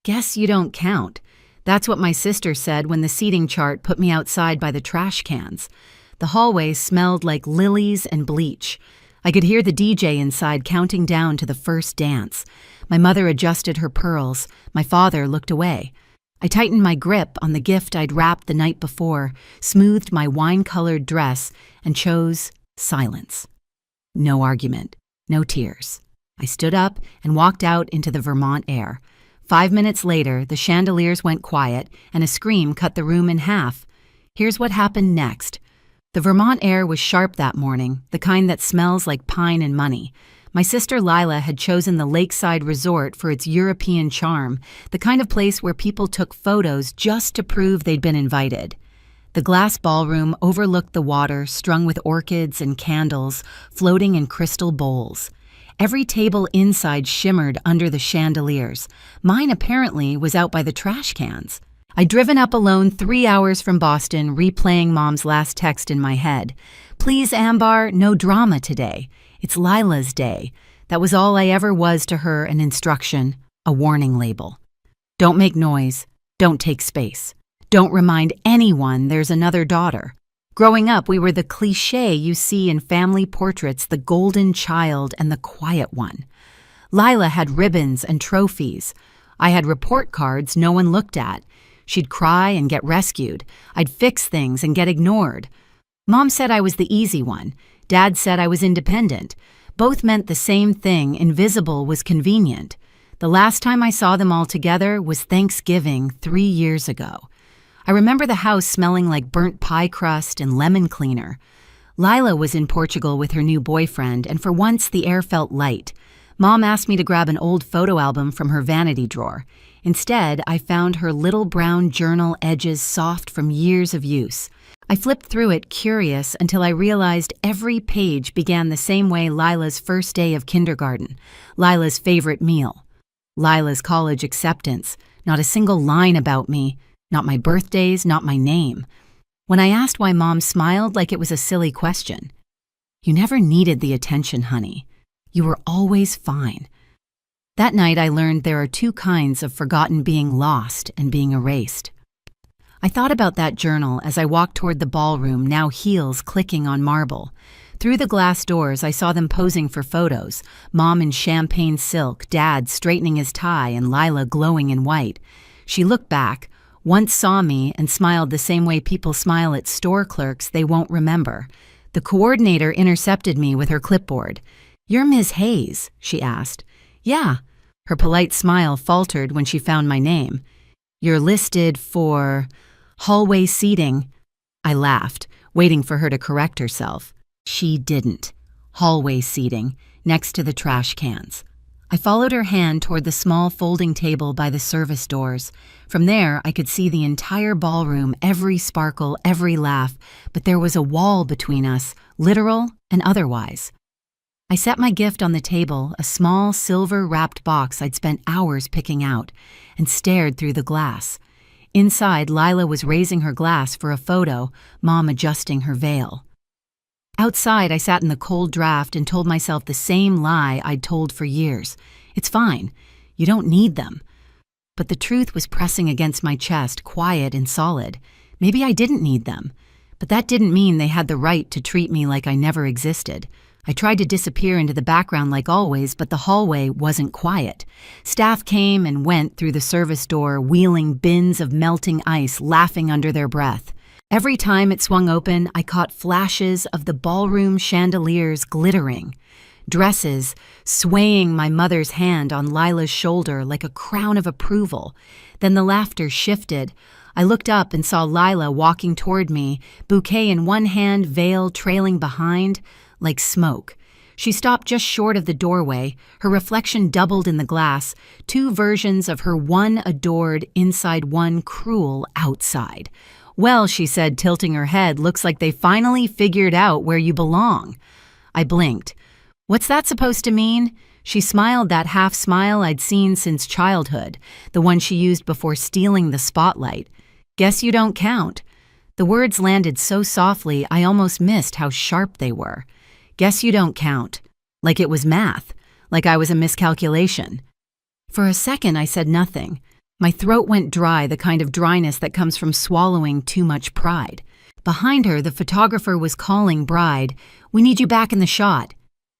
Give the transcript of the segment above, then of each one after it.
Guess you don't count. That's what my sister said when the seating chart put me outside by the trash cans. The hallway smelled like lilies and bleach. I could hear the DJ inside counting down to the first dance. My mother adjusted her pearls. My father looked away. I tightened my grip on the gift I'd wrapped the night before, smoothed my wine-colored dress, and chose silence. No argument, no tears. I stood up and walked out into the Vermont air. 5 minutes later, the chandeliers went quiet, and a scream cut the room in half. Here's what happened next. The Vermont air was sharp that morning, the kind that smells like pine and money. My sister Lila had chosen the lakeside resort for its European charm, the kind of place where people took photos just to prove they'd been invited. The glass ballroom overlooked the water, strung with orchids and candles, floating in crystal bowls. Every table inside shimmered under the chandeliers. Mine apparently was out by the trash cans. I'd driven up alone 3 hours from Boston, replaying Mom's last text in my head. "Please, Ambar, no drama today. It's Lila's day." That was all I ever was to her, an instruction, a warning label. Don't make noise. Don't take space. Don't remind anyone there's another daughter. Growing up, we were the cliché you see in family portraits, the golden child and the quiet one. Lila had ribbons and trophies. I had report cards no one looked at. She'd cry and get rescued. I'd fix things and get ignored. Mom said I was the easy one. Dad said I was independent. Both meant the same thing. Invisible was convenient. The last time I saw them all together was Thanksgiving 3 years ago. I remember the house smelling like burnt pie crust and lemon cleaner. Lila was in Portugal with her new boyfriend, and for once the air felt light. Mom asked me to grab an old photo album from her vanity drawer. Instead, I found her little brown journal, edges soft from years of use. I flipped through it, curious, until I realized every page began the same way: Lila's first day of kindergarten, Lila's favorite meal, Lila's college acceptance. Not a single line about me, not my birthdays, not my name. When I asked why, Mom smiled like it was a silly question. "You never needed the attention, honey. You were always fine." That night I learned there are two kinds of forgotten: being lost and being erased. I thought about that journal as I walked toward the ballroom, now heels clicking on marble. Through the glass doors I saw them posing for photos, Mom in champagne silk, Dad straightening his tie, and Lila glowing in white. She looked back, once saw me, and smiled the same way people smile at store clerks they won't remember. The coordinator intercepted me with her clipboard. "You're Ms. Hayes?" she asked. "Yeah." Her polite smile faltered when she found my name. "You're listed for hallway seating." I laughed, waiting for her to correct herself. She didn't. Hallway seating, next to the trash cans. I followed her hand toward the small folding table by the service doors. From there, I could see the entire ballroom, every sparkle, every laugh, but there was a wall between us, literal and otherwise. I set my gift on the table, a small silver-wrapped box I'd spent hours picking out, and stared through the glass. Inside, Lila was raising her glass for a photo, Mom adjusting her veil. Outside, I sat in the cold draft and told myself the same lie I'd told for years. It's fine. You don't need them. But the truth was pressing against my chest, quiet and solid. Maybe I didn't need them. But that didn't mean they had the right to treat me like I never existed. I tried to disappear into the background like always, but the hallway wasn't quiet. Staff came and went through the service door, wheeling bins of melting ice, laughing under their breath. Every time it swung open, I caught flashes of the ballroom chandeliers glittering. Dresses swaying, my mother's hand on Lila's shoulder like a crown of approval. Then the laughter shifted. I looked up and saw Lila walking toward me, bouquet in one hand, veil trailing behind, like smoke. She stopped just short of the doorway, her reflection doubled in the glass, two versions of her, one adored inside, one cruel outside. "Well," she said, tilting her head, "looks like they finally figured out where you belong." I blinked. "What's that supposed to mean?" She smiled, that half smile I'd seen since childhood, the one she used before stealing the spotlight. "Guess you don't count." The words landed so softly I almost missed how sharp they were. "Guess you don't count." Like it was math, like I was a miscalculation. For a second I said nothing. My throat went dry, the kind of dryness that comes from swallowing too much pride. Behind her, the photographer was calling Bride, "We need you back in the shot."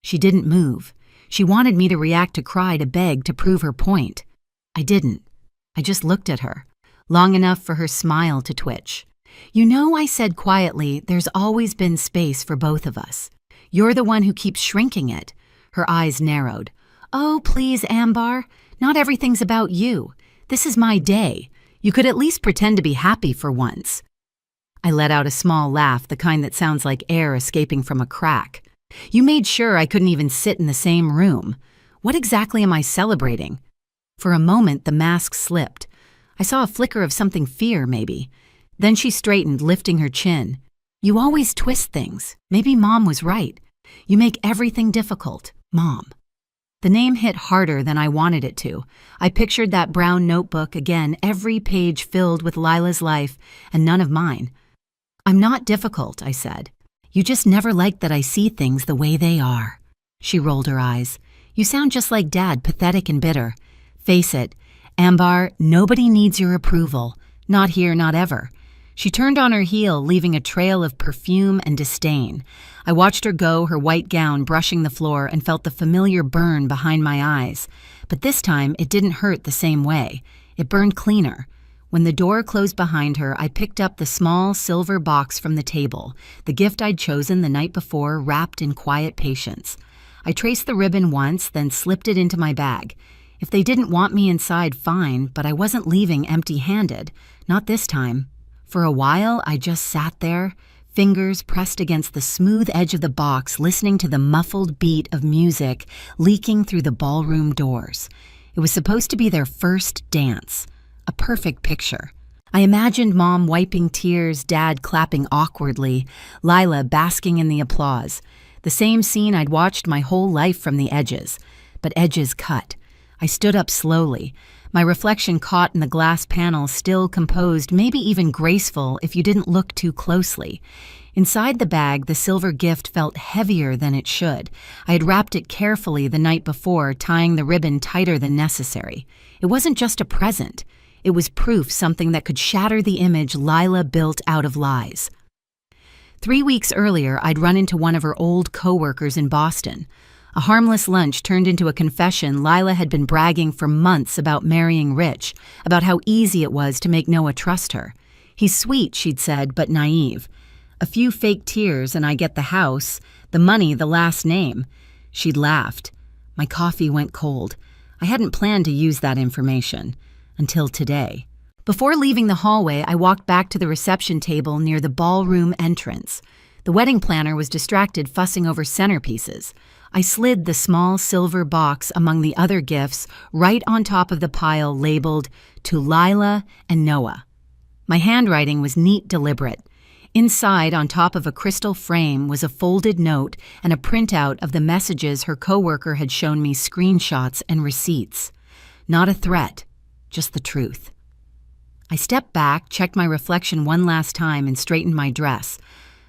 She didn't move. She wanted me to react to cry, to beg, to prove her point. I didn't. I just looked at her, long enough for her smile to twitch. "You know," I said quietly, "there's always been space for both of us. You're the one who keeps shrinking it." Her eyes narrowed. "Oh, please, Ambar. Not everything's about you. This is my day. You could at least pretend to be happy for once." I let out a small laugh, the kind that sounds like air escaping from a crack. "You made sure I couldn't even sit in the same room. What exactly am I celebrating?" For a moment, the mask slipped. I saw a flicker of something fear, maybe. Then she straightened, lifting her chin. "You always twist things. Maybe Mom was right. You make everything difficult, Mom." The name hit harder than I wanted it to. I pictured that brown notebook again, every page filled with Lila's life and none of mine. "I'm not difficult," I said. "You just never like that I see things the way they are." She rolled her eyes. "You sound just like Dad, pathetic and bitter. Face it, Ambar, nobody needs your approval. Not here, not ever." She turned on her heel, leaving a trail of perfume and disdain. I watched her go, her white gown brushing the floor, and felt the familiar burn behind my eyes. But this time, it didn't hurt the same way. It burned cleaner. When the door closed behind her, I picked up the small silver box from the table, the gift I'd chosen the night before, wrapped in quiet patience. I traced the ribbon once, then slipped it into my bag. If they didn't want me inside, fine, but I wasn't leaving empty-handed. Not this time. For a while, I just sat there, fingers pressed against the smooth edge of the box, listening to the muffled beat of music leaking through the ballroom doors. It was supposed to be their first dance. A perfect picture. I imagined Mom wiping tears, Dad clapping awkwardly, Lila basking in the applause. The same scene I'd watched my whole life from the edges. But edges cut. I stood up slowly. My reflection caught in the glass panel, still composed, maybe even graceful if you didn't look too closely. Inside the bag, the silver gift felt heavier than it should. I had wrapped it carefully the night before, tying the ribbon tighter than necessary. It wasn't just a present. It was proof, something that could shatter the image Lila built out of lies. 3 weeks earlier, I'd run into one of her old co-workers in Boston. A harmless lunch turned into a confession. Lila had been bragging for months about marrying Rich, about how easy it was to make Noah trust her. "He's sweet," she'd said, "but naive. A few fake tears and I get the house, the money, the last name." She'd laughed. My coffee went cold. I hadn't planned to use that information. Until today. Before leaving the hallway, I walked back to the reception table near the ballroom entrance. The wedding planner was distracted fussing over centerpieces. I slid the small silver box among the other gifts right on top of the pile labeled, "To Lila and Noah." My handwriting was neat, deliberate. Inside, on top of a crystal frame, was a folded note and a printout of the messages her coworker had shown me, screenshots and receipts. Not a threat, just the truth. I stepped back, checked my reflection one last time, and straightened my dress.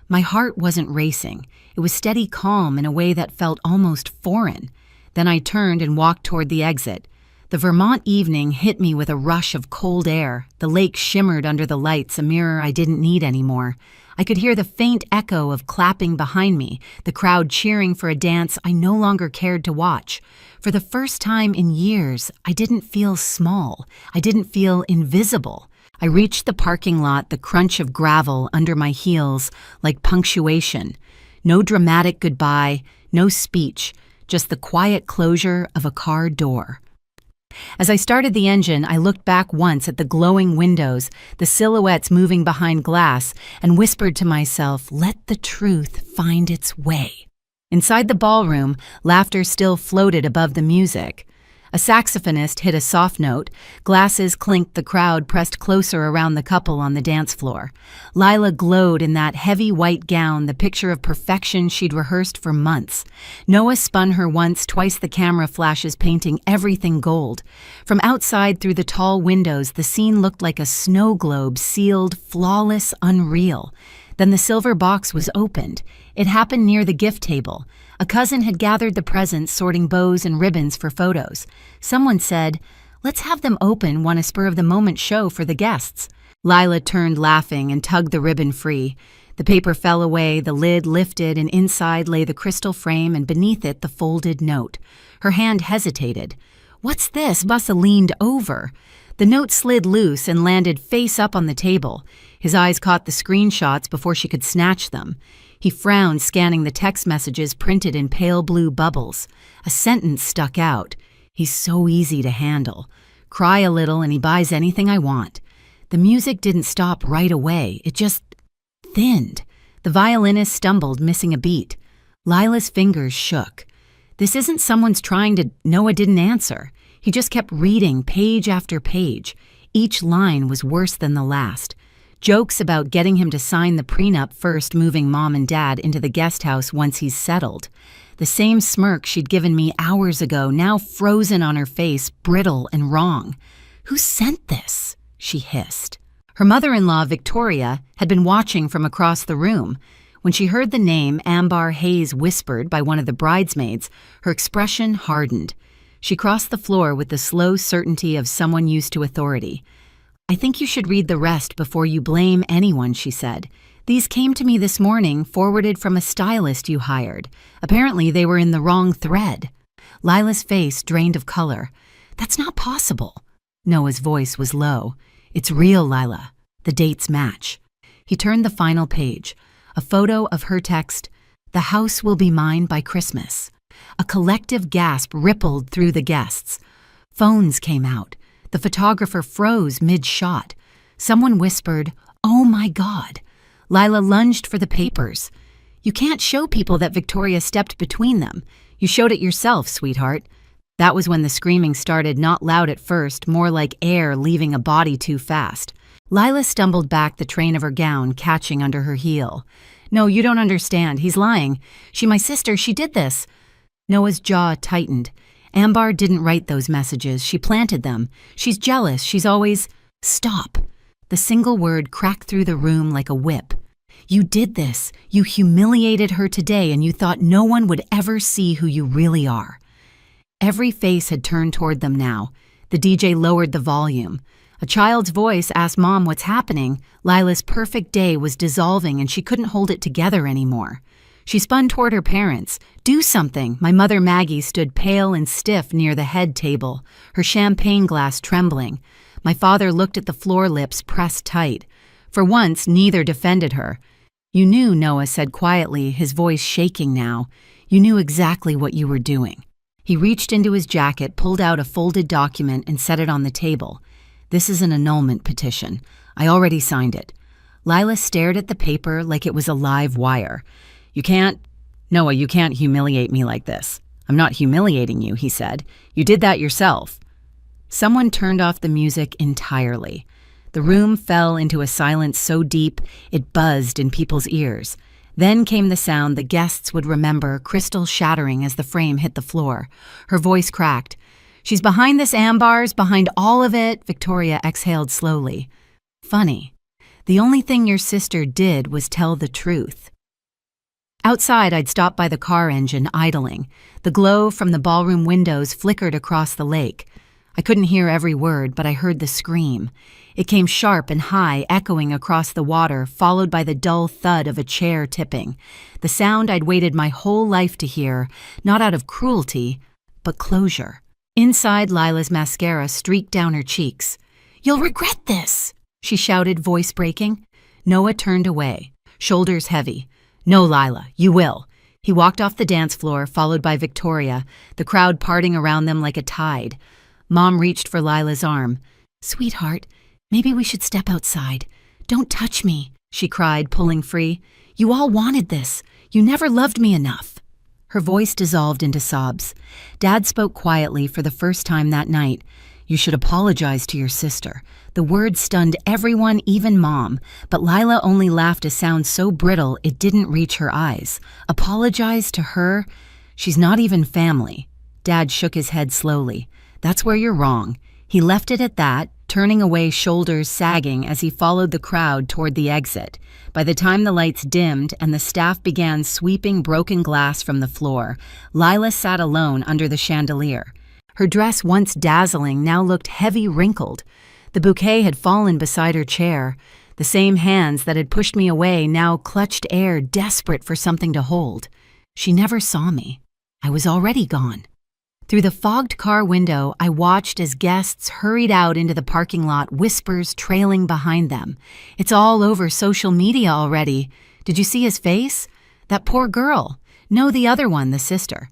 My heart wasn't racing. It was steady calm in a way that felt almost foreign. Then I turned and walked toward the exit. The Vermont evening hit me with a rush of cold air. The lake shimmered under the lights, a mirror I didn't need anymore. I could hear the faint echo of clapping behind me, the crowd cheering for a dance I no longer cared to watch. For the first time in years, I didn't feel small. I didn't feel invisible. I reached the parking lot, the crunch of gravel under my heels like punctuation. No dramatic goodbye, no speech, just the quiet closure of a car door. As I started the engine, I looked back once at the glowing windows, the silhouettes moving behind glass, and whispered to myself, "Let the truth find its way." Inside the ballroom, laughter still floated above the music. A saxophonist hit a soft note. Glasses clinked. The crowd pressed closer around the couple on the dance floor. Lila glowed in that heavy white gown, the picture of perfection she'd rehearsed for months. Noah spun her once, twice the camera flashes painting everything gold. From outside through the tall windows, the scene looked like a snow globe, sealed, flawless, unreal. Then the silver box was opened. It happened near the gift table. A cousin had gathered the presents, sorting bows and ribbons for photos. Someone said, Let's have them open one a spur-of-the-moment show for the guests. Lila turned laughing and tugged the ribbon free. The paper fell away, the lid lifted, and inside lay the crystal frame and beneath it the folded note. Her hand hesitated. "What's this?" Bussa leaned over. The note slid loose and landed face up on the table. His eyes caught the screenshots before she could snatch them. He frowned, scanning the text messages printed in pale blue bubbles. A sentence stuck out. "He's so easy to handle. Cry a little and he buys anything I want." The music didn't stop right away. It just thinned. The violinist stumbled, missing a beat. Lila's fingers shook. This isn't someone's trying to... Noah didn't answer. He just kept reading page after page. Each line was worse than the last. Jokes about getting him to sign the prenup first, moving Mom and Dad into the guest house once he's settled. The same smirk she'd given me hours ago, now frozen on her face, brittle and wrong. "Who sent this?" she hissed. Her mother-in-law, Victoria, had been watching from across the room. When she heard the name Ambar Hayes whispered by one of the bridesmaids, her expression hardened. She crossed the floor with the slow certainty of someone used to authority. "I think you should read the rest before you blame anyone," she said. "These came to me this morning, forwarded from a stylist you hired. Apparently they were in the wrong thread." Lila's face drained of color. "That's not possible." Noah's voice was low. "It's real, Lila. The dates match." He turned the final page. A photo of her text, "The house will be mine by Christmas." A collective gasp rippled through the guests. Phones came out. The photographer froze mid-shot. Someone whispered, "Oh my God." Lila lunged for the papers. "You can't show people that Victoria stepped between them. You showed it yourself, sweetheart." That was when the screaming started, not loud at first, more like air leaving a body too fast. Lila stumbled back, the train of her gown catching under her heel. "No, you don't understand. He's lying. My sister, she did this." Noah's jaw tightened. Ambar didn't write those messages. She planted them. She's jealous. She's always... Stop. The single word cracked through the room like a whip. "You did this. You humiliated her today, and you thought no one would ever see who you really are." Every face had turned toward them now. The DJ lowered the volume. A child's voice asked Mom what's happening. Lila's perfect day was dissolving and she couldn't hold it together anymore. She spun toward her parents. "Do something." My mother Maggie stood pale and stiff near the head table, her champagne glass trembling. My father looked at the floor, lips pressed tight. For once, neither defended her. "You knew," Noah said quietly, his voice shaking now. "You knew exactly what you were doing." He reached into his jacket, pulled out a folded document, and set it on the table. "This is an annulment petition. I already signed it." Lila stared at the paper like it was a live wire. Noah, you can't humiliate me like this." "I'm not humiliating you," he said. "You did that yourself." Someone turned off the music entirely. The room fell into a silence so deep it buzzed in people's ears. Then came the sound the guests would remember, crystal shattering as the frame hit the floor. Her voice cracked. "She's behind this, Ambar's behind all of it." Victoria exhaled slowly. "Funny. The only thing your sister did was tell the truth." Outside, I'd stopped by the car engine, idling. The glow from the ballroom windows flickered across the lake. I couldn't hear every word, but I heard the scream. It came sharp and high, echoing across the water, followed by the dull thud of a chair tipping. The sound I'd waited my whole life to hear, not out of cruelty, but closure. Inside, Lila's mascara streaked down her cheeks. "You'll regret this," she shouted, voice breaking. Noah turned away, shoulders heavy. "No, Lila, you will." He walked off the dance floor, followed by Victoria, the crowd parting around them like a tide. Mom reached for Lila's arm. "Sweetheart, maybe we should step outside." "Don't touch me," she cried, pulling free. "You all wanted this. You never loved me enough." Her voice dissolved into sobs. Dad spoke quietly for the first time that night. "You should apologize to your sister." The word stunned everyone, even Mom, but Lila only laughed a sound so brittle it didn't reach her eyes. Apologize to her? She's not even family. Dad shook his head slowly. "That's where you're wrong." He left it at that, turning away, shoulders sagging as he followed the crowd toward the exit. By the time the lights dimmed and the staff began sweeping broken glass from the floor, Lila sat alone under the chandelier. Her dress, once dazzling, now looked heavy wrinkled. The bouquet had fallen beside her chair. The same hands that had pushed me away now clutched air, desperate for something to hold. She never saw me. I was already gone. Through the fogged car window, I watched as guests hurried out into the parking lot, whispers trailing behind them. "It's all over social media already. Did you see his face? That poor girl. No, the other one, the sister."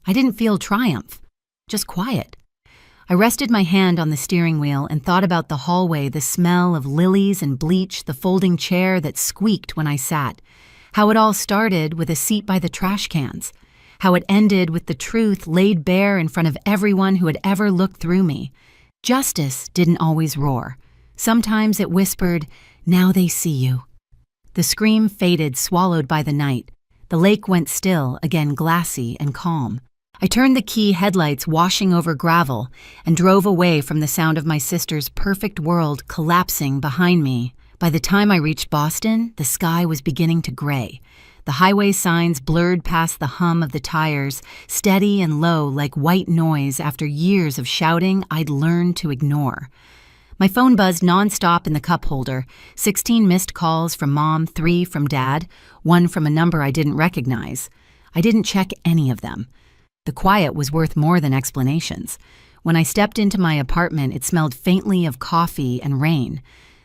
I didn't feel triumph, just quiet. I rested my hand on the steering wheel and thought about the hallway, the smell of lilies and bleach, the folding chair that squeaked when I sat. How it all started with a seat by the trash cans. How it ended with the truth laid bare in front of everyone who had ever looked through me. Justice didn't always roar. Sometimes it whispered, "Now they see you." The scream faded, swallowed by the night. The lake went still, again glassy and calm. I turned the key, headlights washing over gravel, and drove away from the sound of my sister's perfect world collapsing behind me. By the time I reached Boston, the sky was beginning to gray. The highway signs blurred past the hum of the tires, steady and low like white noise after years of shouting I'd learned to ignore. My phone buzzed nonstop in the cup holder, 16 missed calls from Mom, 3 from Dad, 1 from a number I didn't recognize. I didn't check any of them. The quiet was worth more than explanations. When I stepped into my apartment, it smelled faintly of coffee and rain.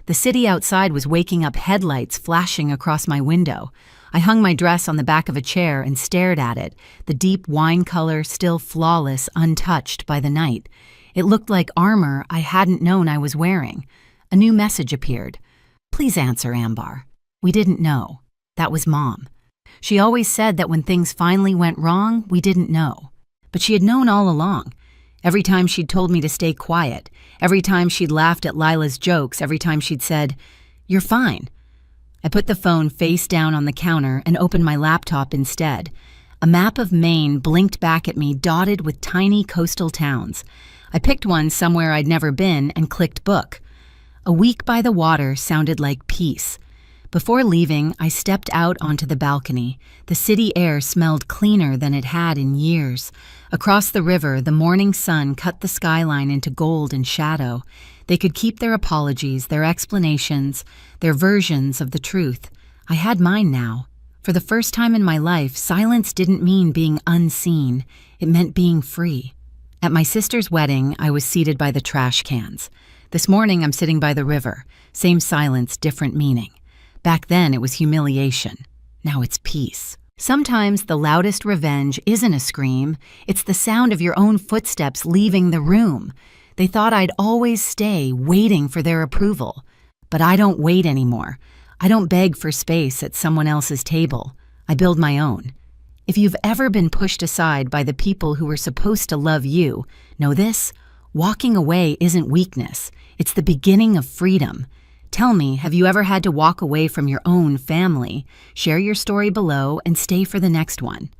The city outside was waking up, headlights flashing across my window. I hung my dress on the back of a chair and stared at it, the deep wine color still flawless, untouched by the night. It looked like armor I hadn't known I was wearing. A new message appeared. "Please answer, Ambar." We didn't know. That was Mom. She always said that when things finally went wrong, we didn't know. But she had known all along. Every time she'd told me to stay quiet, every time she'd laughed at Lila's jokes, every time she'd said, "You're fine." I put the phone face down on the counter and opened my laptop instead. A map of Maine blinked back at me, dotted with tiny coastal towns. I picked one somewhere I'd never been and clicked book. A week by the water sounded like peace. Before leaving, I stepped out onto the balcony. The city air smelled cleaner than it had in years. Across the river, the morning sun cut the skyline into gold and shadow. They could keep their apologies, their explanations, their versions of the truth. I had mine now. For the first time in my life, silence didn't mean being unseen. It meant being free. At my sister's wedding, I was seated by the trash cans. This morning, I'm sitting by the river. Same silence, different meaning. Back then, it was humiliation. Now it's peace. Sometimes the loudest revenge isn't a scream. It's the sound of your own footsteps leaving the room. They thought I'd always stay, waiting for their approval. But I don't wait anymore. I don't beg for space at someone else's table. I build my own. If you've ever been pushed aside by the people who were supposed to love you, know this: walking away isn't weakness. It's the beginning of freedom. Tell me, have you ever had to walk away from your own family? Share your story below and stay for the next one.